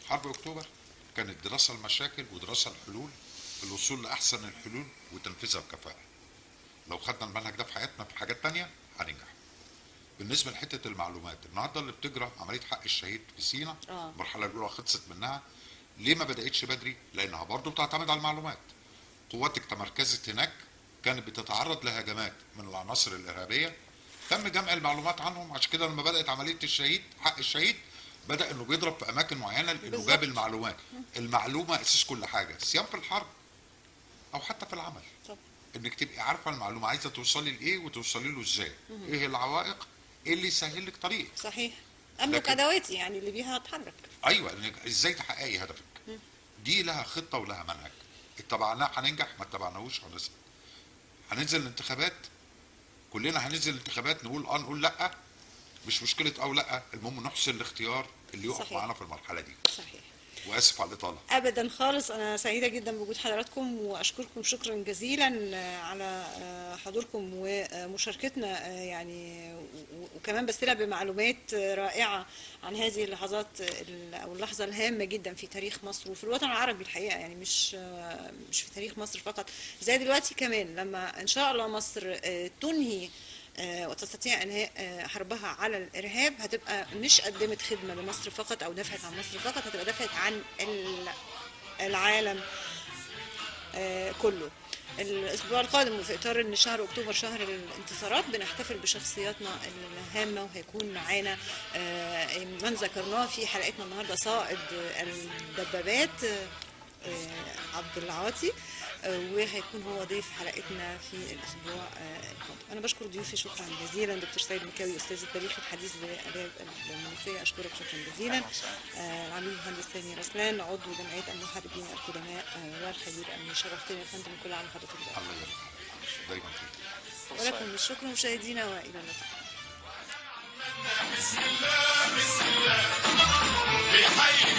حرب اكتوبر كانت دراسه المشاكل ودراسه الحلول، الوصول لاحسن الحلول وتنفيذها بكفاءه. لو خدنا المنهج ده في حياتنا في حاجات تانية هننجح. بالنسبه لحته المعلومات، النهارده اللي بتجرى عمليه حق الشهيد في سينا المرحله الاولى خلصت منها. ليه ما بداتش بدري؟ لانها برضه بتعتمد على المعلومات. قواتك تمركزت هناك، كانت بتتعرض لهجمات من العناصر الارهابيه، تم جمع المعلومات عنهم. عشان كده لما بدات عمليه الشهيد حق الشهيد بدا انه بيضرب في اماكن معينه لانه جاب المعلومات. المعلومه اساس كل حاجه، سواء في الحرب او حتى في العمل. طب. انك تبقي عارفه المعلومه عايزه توصلي لايه وتوصلي له ازاي. ايه العوائق، ايه اللي يسهل لك طريقك. صحيح. املك ادواتي يعني اللي بيها اتحرك. ايوه، انك ازاي تحققي هدفك. دي لها خطه ولها منهج. اتبعناه هننجح، ما اتبعناهوش هنسقط. هننزل الانتخابات، كلنا هننزل الانتخابات نقول نقول لا، مش مشكله او لا، المهم نحسن الاختيار اللي يقف معانا في المرحله دي. صحيح. واسف على الاطاله. ابدا خالص، انا سعيده جدا بوجود حضراتكم واشكركم شكرا جزيلا على حضوركم ومشاركتنا يعني، وكمان بستلها بمعلومات رائعه عن هذه اللحظات او اللحظه الهامه جدا في تاريخ مصر وفي الوطن العربي الحقيقه، يعني مش في تاريخ مصر فقط، زي دلوقتي كمان لما ان شاء الله مصر تنهي وتستطيع انهاء حربها على الارهاب، هتبقى مش قدمت خدمه لمصر فقط او دفعت عن مصر فقط، هتبقى دفعت عن العالم كله. الاسبوع القادم وفي اطار ان شهر اكتوبر شهر الانتصارات بنحتفل بشخصياتنا الهامه، وهيكون معانا من ذكرناه في حلقتنا النهارده صائد الدبابات عبد العاطي، وهيكون هو ضيف حلقتنا في الاسبوع القادم. انا بشكر ضيوفي شكرا جزيلا، دكتور سيد مكاوي استاذ التاريخ الحديث باداب المنوفيه، اشكرك شكرا جزيلا. العميد المهندس سامي رسلان عضو جمعيه المحاربين القدماء والخبير الامني، شرفتني يا فندم، كل عام وحضرتك بخير. الله يبارك دايما فيك. ولكم الشكر مشاهدينا والى اللقاء. بسم الله بسم الله بحي